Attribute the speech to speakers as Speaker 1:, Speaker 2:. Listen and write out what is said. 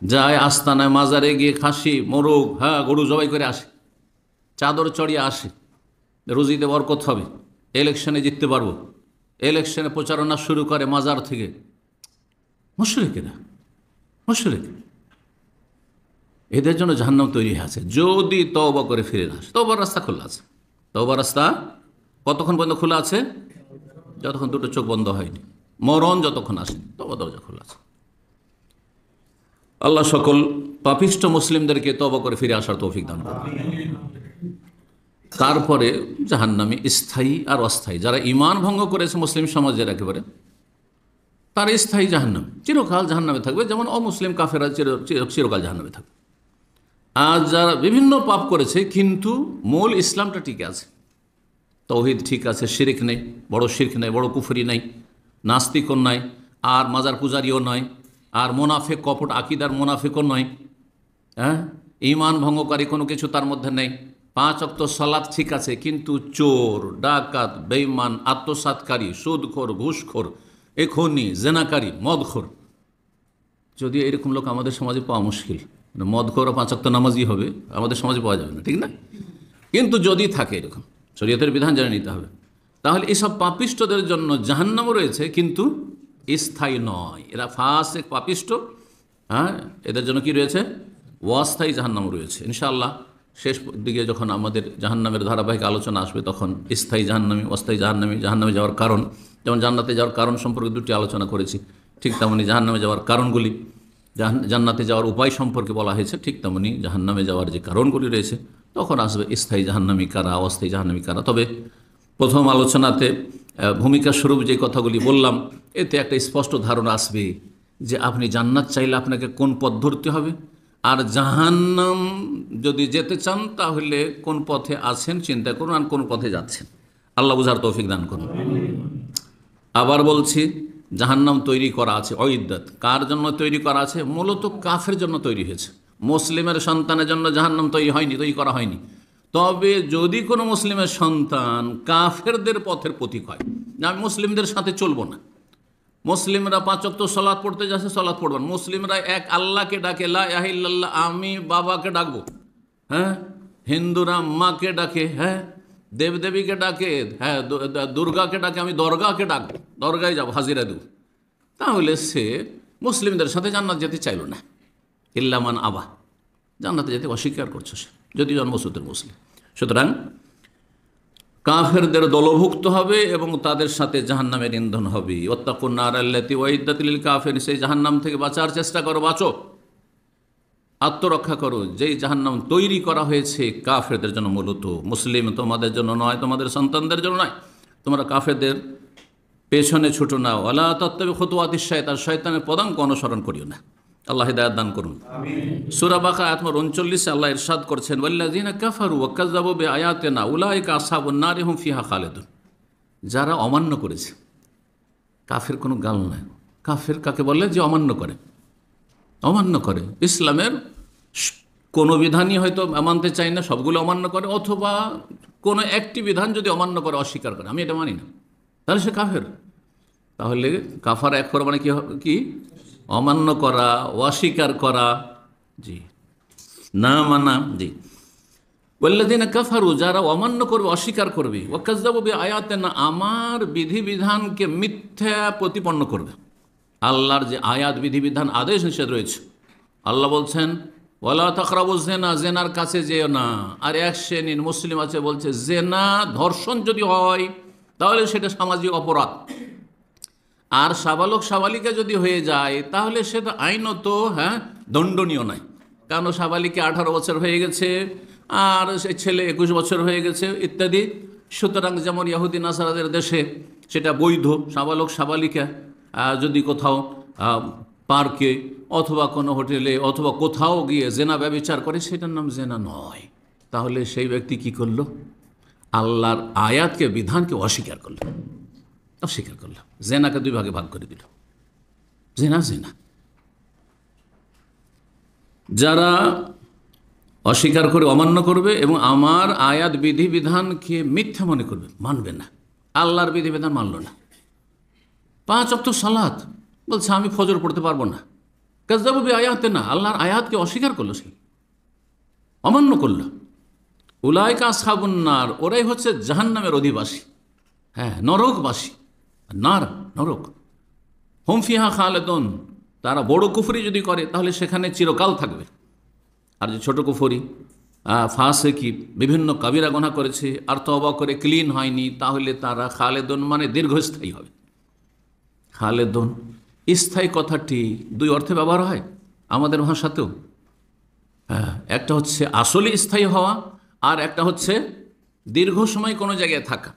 Speaker 1: যায় আস্তানায় মাজারে গিয়ে খাসি মোরগ হ্যাঁ গরু জবাই করে আসে, চাদর চড়িয়ে আসে, রুজিতে বরকত হবে, ইলেকশনে জিততে পারবো, ইলেকশনে প্রচারণা শুরু করে মাজার থেকে। মুশরিকেরা, মুশরিক, এদের জন্য জাহান্নাম তৈরি আছে যদি তওবা করে ফিরে না আসে। তওবার রাস্তা খোলা আছে, তওবার রাস্তা কতক্ষণ পর্যন্ত খোলা আছে? যতক্ষণ দুটো চোখ বন্ধ হয়নি, মরণ যতক্ষণ আসেনি, তওবা দরজা খোলা আছে। আল্লাহ সকল পাপিষ্ঠ মুসলিমদেরকে তওবা করে ফিরে আসার তৌফিক দান করুন। তারপরে জাহান্নামী স্থায়ী আর অস্থায়ী, যারা ঈমান ভঙ্গ করেছে মুসলিম সমাজের একেবারে, তার স্থায়ী জাহান্নাম, চিরকাল জাহান্নামে থাকবে, যেমন অমুসলিম কাফেরা চিরকাল জাহান্নামে থাকবে। আর যারা বিভিন্ন পাপ করেছে কিন্তু মূল ইসলামটা ঠিক আছে, তৌহিদ ঠিক আছে, শিরক নেই, বড় শিরক নেই, বড় কুফরি নাই, নাস্তিকও নয়, আর মাজার পূজারিও নয়, আর মোনাফেক কপট আকিদার মোনাফেকও নয়, হ্যাঁ, ঈমান ভঙ্গকারী কোনো কিছু তার মধ্যে নেই, 5 ওয়াক্ত সালাত ঠিক আছে, কিন্তু চোর, ডাকাত, বেঈমান, আত্মসাৎকারী, সুদখোর, ঘুষখোর, এখনি জেনাকারী, মদখোর। যদি এরকম লোক আমাদের সমাজে পাওয়া মুশকিল, মদখোর 5 ওয়াক্ত নামাজি হবে, আমাদের সমাজে পাওয়া যাবে না, ঠিক না? কিন্তু যদি থাকে এরকম, শরীয়তের বিধান জেনে নিতে হবে। তাহলে এসব পাপিষ্টদের জন্য জাহান্নামও রয়েছে কিন্তু স্থায়ী নয়, এরা ফাসিক পাপিষ্ট, হ্যাঁ, এদের জন্য কি রয়েছে? অস্থায়ী জাহান্নামও রয়েছে। ইনশাআল্লাহ শেষ দিকে যখন আমাদের জাহান্নামের ধারাবাহিক আলোচনা আসবে তখন স্থায়ী জাহান্নামী, অস্থায়ী জাহান্নামী, জাহান্নামে যাওয়ার কারণ, যেমন জান্নাতে যাওয়ার কারণ সম্পর্কে 2টি আলোচনা করেছি, ঠিক তেমনি জাহান্নামে যাওয়ার কারণগুলি, জান্নাতে যাওয়ার উপায় সম্পর্কে বলা হয়েছে, ঠিক তেমনি জাহান্নামে যাওয়ার যে কারণগুলি রয়েছে, তখন আসবে স্থায়ী জাহান্নামী কারা, অস্থায়ী জাহান্নামী কারা। তবে প্রথম আলোচনাতে ভূমিকা স্বরূপ যে কথাগুলি বললাম, এতে একটা স্পষ্ট ধারণা আসবে যে আপনি জান্নাত চাইলে আপনাকে কোন পথ ধরতে হবে, আর জাহান্নাম যদি যেতে চান তাহলে কোন পথে আছেন চিন্তা করুন, আর কোন পথে যাচ্ছেন। আল্লাহ বুঝার তৌফিক দান করুন। আবার বলছি, জাহান্নাম তৈরি করা আছে, অইদ্দাত কার জন্য তৈরি করা আছে? মূলত কাফের জন্য তৈরি হয়েছে, মুসলিমের সন্তানের জন্য জাহান্নাম তৈরি করা হয়নি। তবে যদি কোনো মুসলিমের সন্তান কাফেরদের পথের প্রতীক হয়, যে আমি মুসলিমদের সাথে চলবো না, মুসলিমরা 5 ওয়াক্ত সালাত পড়তে যাচ্ছে, সালাত পড়বেন, মুসলিমরা এক আল্লাহকে ডাকে লা ইলাহা ইল্লাল্লাহ, আমি বাবাকে ডাকবো, হ্যাঁ, হিন্দুরা মাকে ডাকে, হ্যাঁ, দেবদেবীকে ডাকে, হ্যাঁ, দুর্গাকে ডাকে, আমি দরগাকে ডাকবো, দরগায় যাবো, হাজিরা দেব, তাহলে সে মুসলিমদের সাথে জান্নাত যেতে চাইল না। ইল্লামান আবা, জান্নাতে যেতে অস্বীকার করছে সে, যদি জন্মসূত্রের মুসলিম। সুতরাং কাফেরদের দলভুক্ত হবে এবং তাদের সাথে জাহান্নামের ইন্ধন হবে। ওয়াত্তাকুন নার আল্লাতী উইদ্দাত লিল কাফিরিন, সেই জাহান্নাম থেকে বাঁচার চেষ্টা করো, বাঁচো, আত্মরক্ষা করো, যেই জাহান্নাম তৈরি করা হয়েছে কাফেরদের জন্য, মূলত মুসলিম তোমাদের জন্য নয়, তোমাদের সন্তানদের জন্য নয়। তোমরা কাফেরদের পেছনে ছুটো না, ওয়ালা তাত্তাবি খুতুওয়াতিশ শায়তান, শয়তানের পদাঙ্ক অনুসরণ করিও না। আল্লাহ হিদায়াত দান করুন। সূরা বাকারা আয়াত নম্বর 39 আল্লাহ ইরশাদ করছেন, ওয়াল্লাযিনা কাফারু ওয়া কাযযাবু বিআয়াতিনা উলাইকা আসহাবুন নারি হুম ফিহা খালিদুন। যারা অমান্য করেছে, কাফের কোনো গাল নয়, কাফের কাকে বলে? যে অমান্য করে, অমান্য করে ইসলামের কোনো বিধানই হয়তো মানতে চায় না, সবগুলো অমান্য করে, অথবা কোনো একটি বিধান যদি অমান্য করে, অস্বীকার করে, আমি এটা মানি না, তাহলে সে কাফের। তাহলে কাফার এক মানে কি? অমান্য করা, অস্বীকার করা, জি, না মানা, জি। ওয়াল্লাযিনা কাফারু, যারা অমান্য করবে, অস্বীকার করবে, ওয়া কাযযাবু বিআয়াতিনা, আমার বিধিবিধানকে মিথ্যা প্রতিপন্ন করবে। আল্লাহর যে আয়াত, বিধিবিধান, আদেশ নিষেধ রয়েছে, আল্লাহ বলছেন ওয়ালা তাকরাবুজ জিনা, জেনার কাছে যেও না। আর এক শ্রেণীর মুসলিম আছে বলছে জেনা ধর্ষণ যদি হয় তাহলে সেটা সামাজিক অপরাধ, আর সাবালক সাবালিকা যদি হয়ে যায় তাহলে সেটা আইনত, হ্যাঁ, দণ্ডনীয় নয়, কারণ সাবালিকা 18 বছর হয়ে গেছে আর সে ছেলে 21 বছর হয়ে গেছে ইত্যাদি। সুতরাং যেমন ইহুদি নাসারাদের দেশে সেটা বৈধ, সাবালক সাবালিকা যদি কোথাও পার্কে অথবা কোনো হোটেলে অথবা কোথাও গিয়ে জেনা ব্যভিচার করে, সেটার নাম জেনা নয়। তাহলে সেই ব্যক্তি কি করলো? আল্লাহর আয়াতকে, বিধানকে অস্বীকার করলো, অস্বীকার করলো, জেনাকে 2 ভাগে ভাগ করে দিল। জেনা জেনা, যারা অস্বীকার করে, অমান্য করবে এবং আমার আয়াত বিধিবিধানকে মিথ্যা মনে করবে, মানবে না, আল্লাহর বিধিবিধান মানল না। 5 ওয়াক্ত সালাত বলছে আমি ফজর পড়তে পারবো না, কাযযাবু বিআয়াতিনা, আল্লাহর আয়াতকে অস্বীকার করলো, সে অমান্য করল। উলাইকা আসহাবুন নার, ওরাই হচ্ছে জাহান্নামের অধিবাসী, হ্যাঁ নরকবাসী। নার, নরক। হুম ফিহা খালেদুন, তারা বড় কুফরি যদি করে তাহলে সেখানে চিরকাল থাকবে। আর যে ছোট কুফরি ফাসেকি, বিভিন্ন কাবিরা গুনাহ করেছে আর তওবা করে ক্লিন হয়নি, তাহলে তারা খালেদুন মানে দীর্ঘস্থায়ী হবে। খালেদুন, স্থায়ী কথাটি দুই অর্থে ব্যবহার হয় আমাদের ভাষাতেও। হ্যাঁ, একটা হচ্ছে আসলে স্থায়ী হওয়া, আর একটা হচ্ছে দীর্ঘ সময় কোনো জায়গায় থাকা।